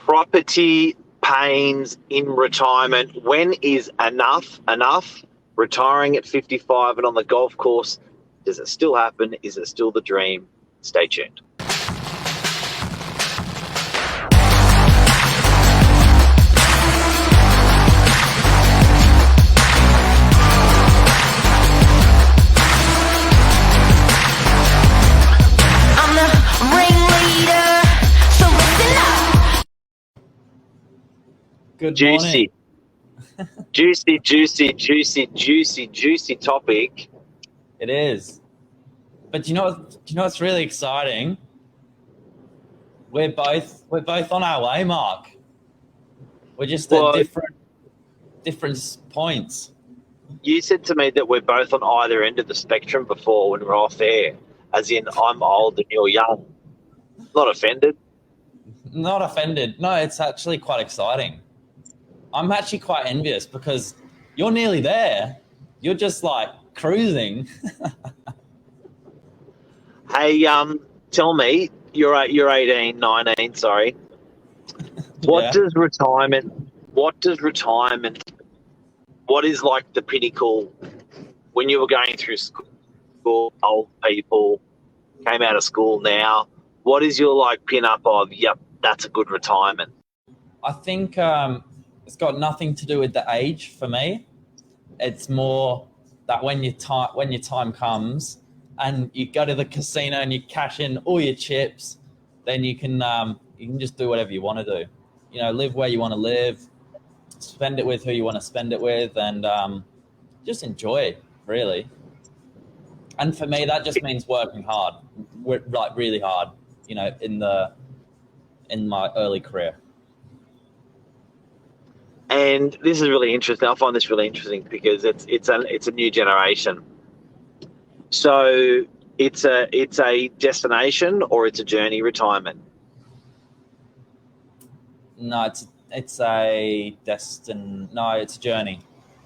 Property pains in retirement. When is enough enough? Retiring at 55 and on the golf course. Does it still happen? Is it still the dream? Stay tuned. Good Juicy. morning. Juicy topic. It is. But do you know what's really exciting? We're both on our way, Mark. We're just at different points. You said to me that we're both on either end of the spectrum before when we're off air, as in I'm old and you're young. Not offended. Not offended. No, it's actually quite exciting. I'm actually quite envious because you're nearly there. You're just like cruising. Hey, tell me, you're 18, 19, sorry. What does retirement, what is like the pinnacle when you were going through school, old people, came out of school now, what is your like pin up of, yep, that's a good retirement? I think it's got nothing to do with the age for me. It's more that when your time comes and you go to the casino and you cash in all your chips, then you can just do whatever you want to do. You know, live where you want to live, spend it with who you want to spend it with, and just enjoy, really. And for me, that just means working hard, like really hard. You know, in my early career. And this is really interesting. I find this really interesting because it's a new generation. So it's a destination or it's a journey retirement. No, it's a journey.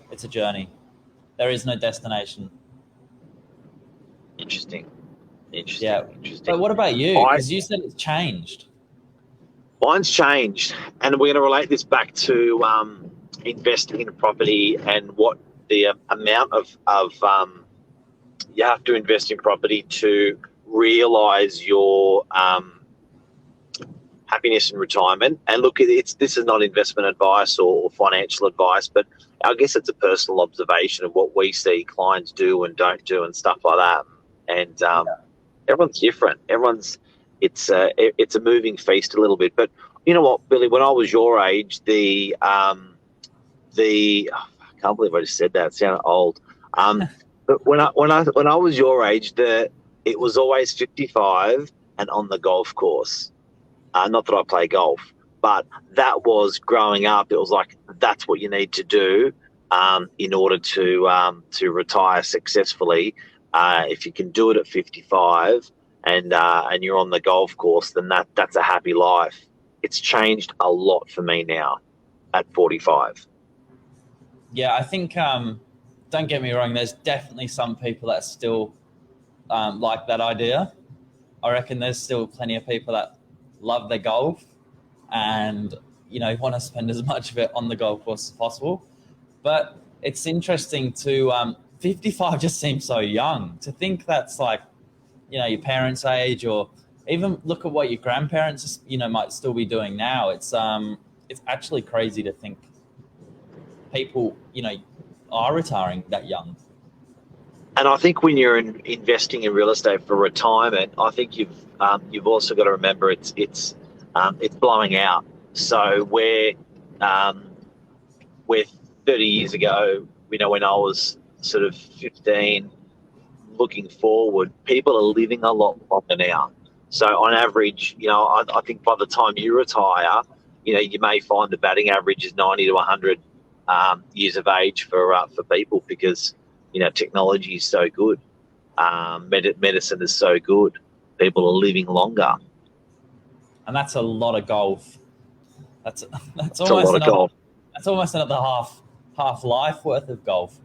It's a journey. There is no destination. Interesting. Yeah. But what about you? Because you said it's changed. Mine's changed, and we're going to relate this back to investing in property and what the amount of you have to invest in property to realise your happiness in retirement. And look, this is not investment advice or financial advice, but I guess it's a personal observation of what we see clients do and don't do and stuff like that. And everyone's different. It's a moving feast a little bit. But you know what, Billy, when I was your age, I can't believe I just said that. It sounded old. But when I was your age, it was always 55 and on the golf course. Not that I play golf, but that was growing up. It was like that's what you need to do in order to retire successfully. If you can do it at 55 and you're on the golf course, then that's a happy life. It's changed a lot for me now at 45. Yeah, I think, don't get me wrong, there's definitely some people that still like that idea. I reckon there's still plenty of people that love their golf and, you know, want to spend as much of it on the golf course as possible. But it's interesting to 55 just seems so young. To think that's like, you know, your parents' age, or even look at what your grandparents, you know, might still be doing now. It's actually crazy to think people, you know, are retiring that young. And I think when you're investing in real estate for retirement, I think you've also got to remember it's blowing out. So where 30 years ago, you know, when I was sort of 15, looking forward, people are living a lot longer now. So on average, you know, I think by the time you retire, you know, you may find the batting average is 90 to 100 years of age for people because, you know, technology is so good. Medicine is so good. People are living longer. And that's a lot of golf. That's almost a lot of golf. That's almost another half life worth of golf.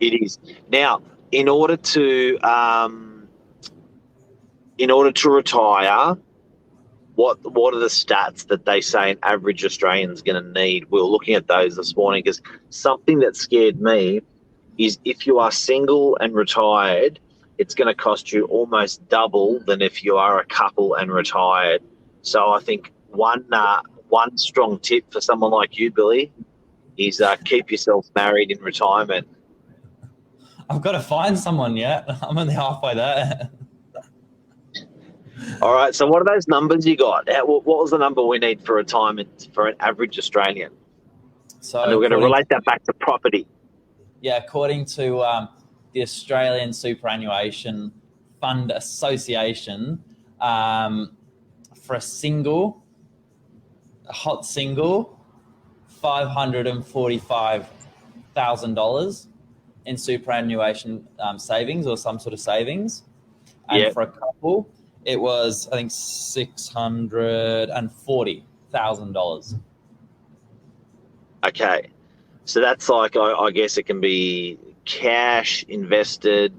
It is. Now, in order to retire, what are the stats that they say an average Australian's going to need? We were looking at those this morning because something that scared me is if you are single and retired, it's going to cost you almost double than if you are a couple and retired. So I think one strong tip for someone like you, Billy, is keep yourself married in retirement. I've got to find someone yet. I'm only halfway there. All right, so what are those numbers you got? What was the number we need for retirement for an average Australian? So and we're going to relate that back to property. Yeah, according to the Australian Superannuation Fund Association, for a hot single, $545,000 in superannuation savings or some sort of savings. And for a couple, it was, I think, $640,000. Okay. So that's like, I guess it can be cash invested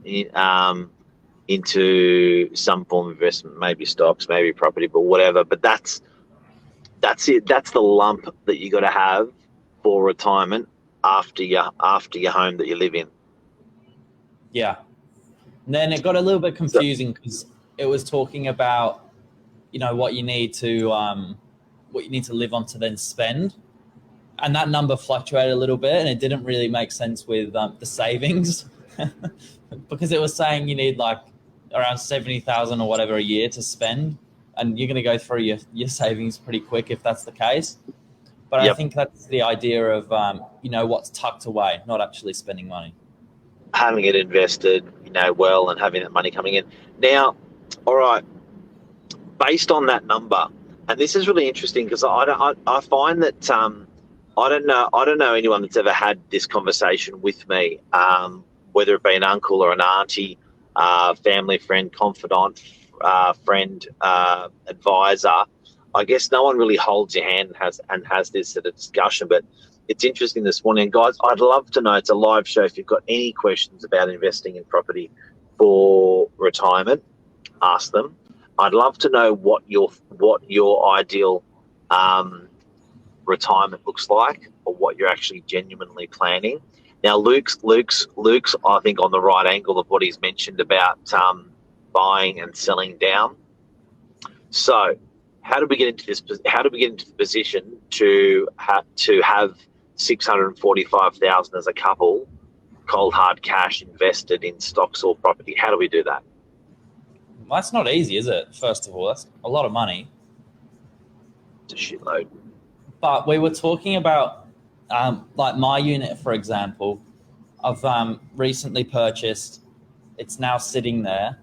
into some form of investment, maybe stocks, maybe property, but whatever. But that's it. That's the lump that you got to have for retirement after your home that you live in. Yeah. And then it got a little bit confusing because it was talking about, what you need to live on to then spend. And that number fluctuated a little bit, and it didn't really make sense with the savings because it was saying you need like around 70,000 or whatever a year to spend, and you're going to go through your savings pretty quick if that's the case. But I think that's the idea of what's tucked away, not actually spending money. Having it invested, well, and having that money coming in. Now, all right, based on that number, and this is really interesting because I find that I don't know anyone that's ever had this conversation with me, whether it be an uncle or an auntie, family friend, confidant, friend, advisor. I guess no one really holds your hand and has this sort of discussion, but it's interesting this morning. Guys, I'd love to know, it's a live show, if you've got any questions about investing in property for retirement, ask them. I'd love to know what your ideal retirement looks like, or what you're actually genuinely planning. Now, Luke's I think on the right angle of what he's mentioned about buying and selling down. So, how do we get into this? How do we get into the position to have $645,000 as a couple, cold hard cash invested in stocks or property? How do we do that? Well, that's not easy, is it? First of all, that's a lot of money. It's a shitload. But we were talking about, like my unit, for example, I've recently purchased. It's now sitting there.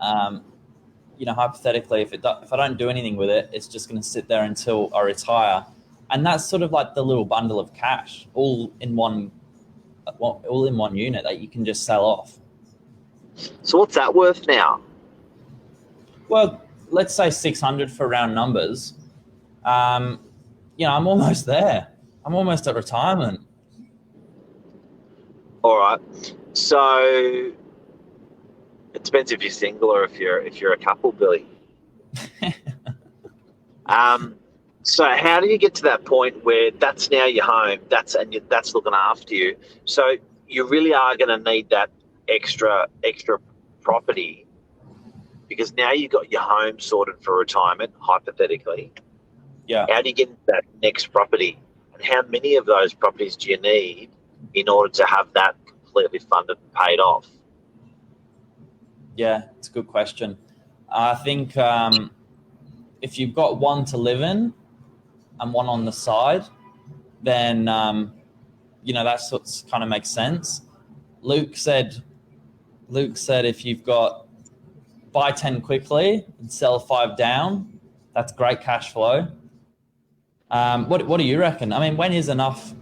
Hypothetically, if I don't do anything with it, it's just going to sit there until I retire. And that's sort of like the little bundle of cash, all in one unit that you can just sell off. So what's that worth now? Well, let's say 600 for round numbers. I'm almost there. I'm almost at retirement. All right. So it depends if you're single or if you're a couple, Billy. So how do you get to that point where that's now your home, that's looking after you? So you really are going to need that extra property, because now you've got your home sorted for retirement, hypothetically. Yeah. How do you get into that next property? And how many of those properties do you need in order to have that completely funded and paid off? Yeah, it's a good question. I think if you've got one to live in and one on the side, then, that sort of kind of makes sense. Luke said if you've got buy 10 quickly and sell 5 down, that's great cash flow. What do you reckon? I mean, when is enough?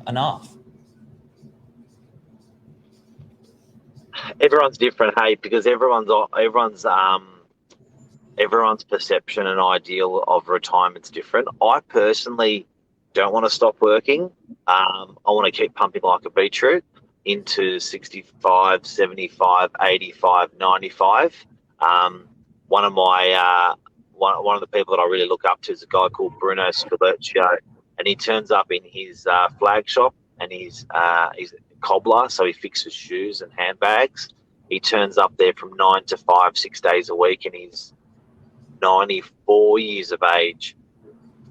Everyone's different, hey, because everyone's perception and ideal of retirement's different. I personally don't want to stop working. I want to keep pumping like a beetroot into 65, 75, 85, 95. One of one of the people that I really look up to is a guy called Bruno Scaleccio, and he turns up in his flag shop, and he's a cobbler, so he fixes shoes and handbags. He turns up there from 9 to 5, 6 days a week, and he's 94 years of age.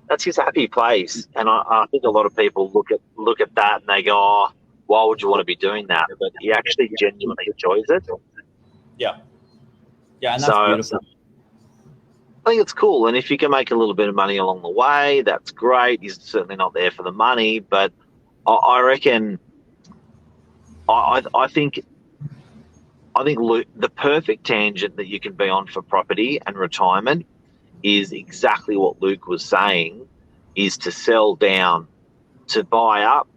That's his happy place, and I think a lot of people look at that and they go, "Oh, why would you want to be doing that?" But he actually genuinely enjoys it. Yeah, and that's So beautiful. I think it's cool, and if you can make a little bit of money along the way, that's great. He's certainly not there for the money, but I reckon, I think Luke, the perfect tangent that you can be on for property and retirement is exactly what Luke was saying, is to sell down, to buy up,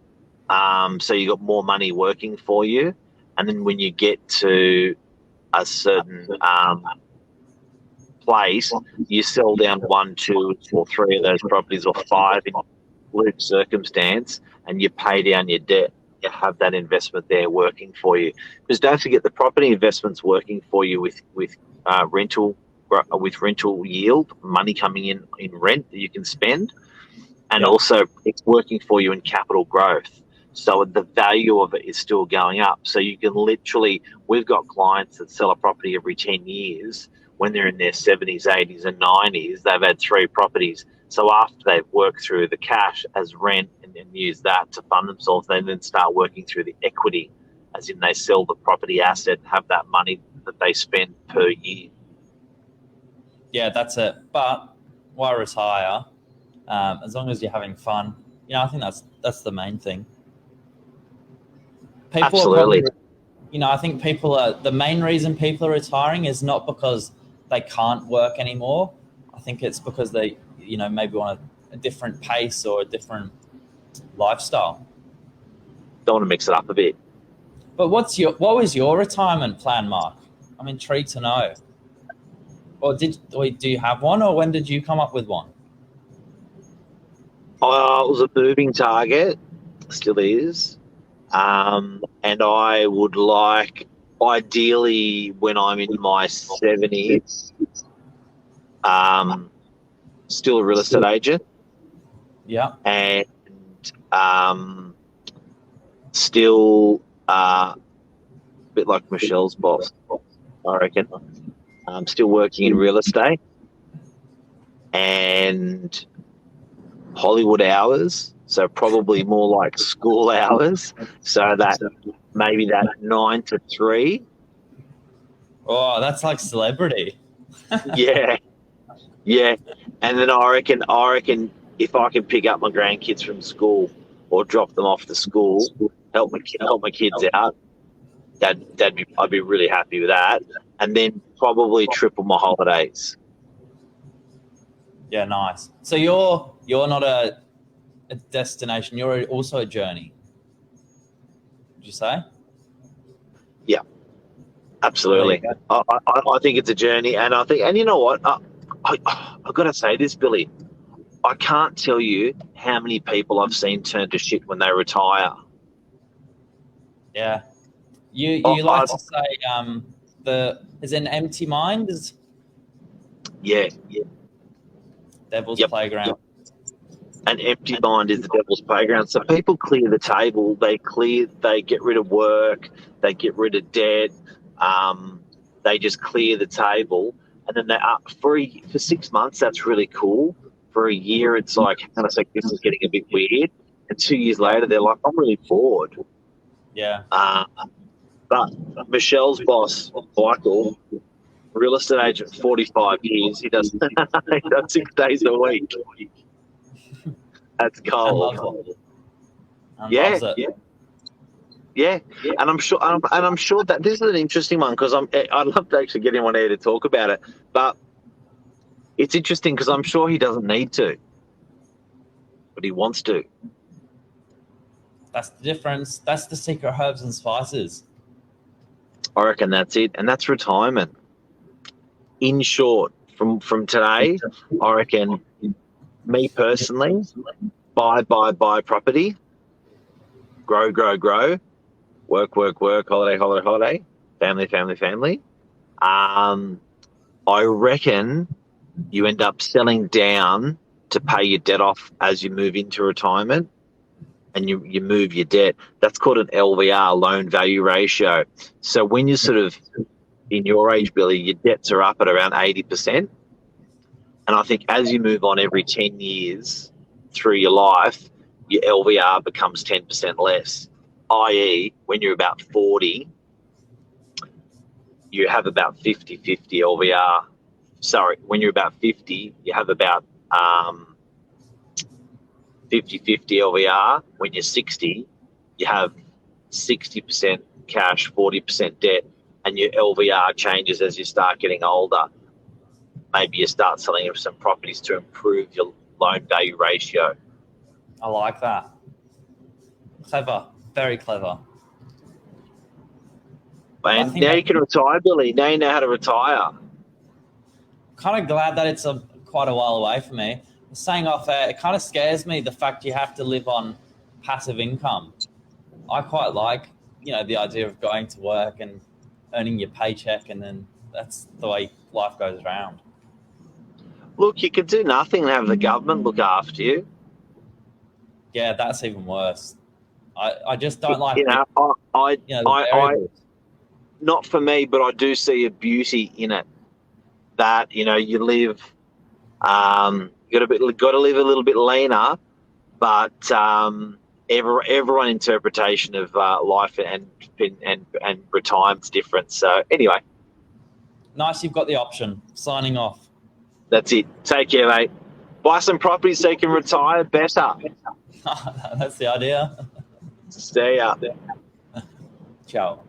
so you got more money working for you, and then when you get to a certain place, you sell down 1, 2, or 3 of those properties, or 5 in Luke's circumstance, and you pay down your debt. You have that investment there working for you. Because don't forget, the property investment's working for you with rental yield, money coming in rent that you can spend, and also it's working for you in capital growth. So the value of it is still going up. So you can literally, we've got clients that sell a property every 10 years. When they're in their 70s, 80s, and 90s, they've had 3 properties. So after they've worked through the cash as rent and use that to fund themselves, they then start working through the equity, as in they sell the property asset, have that money that they spend per year. Yeah, that's it. But why retire? As long as you're having fun, I think that's the main thing. People Absolutely. I think the main reason people are retiring is not because they can't work anymore. I think it's because they, maybe want a different pace or a different lifestyle. Don't want to mix it up a bit. But what was your retirement plan, Mark? I'm intrigued to know. Or do you have one, or when did you come up with one? It was a moving target, still is. And I would like, ideally, when I'm in my 70s, still a real estate agent. Yeah. And still a bit like Michelle's boss, I reckon. I'm still working in real estate and Hollywood hours. So probably more like school hours. So that maybe that 9 to 3. Oh, that's like celebrity. Yeah. And then I reckon if I can pick up my grandkids from school or drop them off to school, help my kids out, I'd be really happy with that. And then probably triple my holidays. Yeah, nice. So you're not a destination, you're also a journey. Would you say? Yeah, absolutely. I think it's a journey, and you know what? I've got to say this, Billy. I can't tell you how many people I've seen turn to shit when they retire. Yeah. You like to say is an empty mind is devil's playground. Yep. An empty mind is the devil's playground. So people clear the table. They get rid of work. They get rid of debt. They just clear the table, and then for 6 months that's really cool. For a year, it's like, kind of like, this is getting a bit weird. And 2 years later, they're like, I'm really bored. Yeah. But Michelle's boss, Michael, real estate agent, 45 years. He does 6 days a week. That's gold. Yeah. And I'm sure that this is an interesting one, because I'd love to actually get him on air to talk about it. But it's interesting because I'm sure he doesn't need to, but he wants to. That's the difference. That's the secret herbs and spices. I reckon that's it, and that's retirement. In short, from today, I reckon, me personally, buy property, grow, work, holiday, family. I reckon you end up selling down to pay your debt off as you move into retirement, and you move your debt. That's called an LVR, loan value ratio. So when you're sort of in your age, Billy, your debts are up at around 80%. And I think as you move on every 10 years through your life, your LVR becomes 10% less, i.e. when you're about 40, you have about 50-50 LVR. Sorry, when you're about 50, you have about 50-50 LVR. When you're 60, you have 60% cash, 40% debt, and your LVR changes as you start getting older. Maybe you start selling some properties to improve your loan value ratio. I like that. Clever, very clever. And now you can retire, Billy. Now you know how to retire. Kind of glad that it's quite a while away for me. Saying off air, it kind of scares me, the fact you have to live on passive income. I quite like, the idea of going to work and earning your paycheck, and then that's the way life goes around. Look, you could do nothing and have the government look after you. Yeah, that's even worse. I just don't like not for me, but I do see a beauty in it. That you live, you got to live a little bit leaner, but everyone interpretation of life and retirement's different. So anyway, nice, you've got the option. Signing off. That's it. Take care, mate. Buy some property so you can retire better. That's the idea. Stay up. Ciao.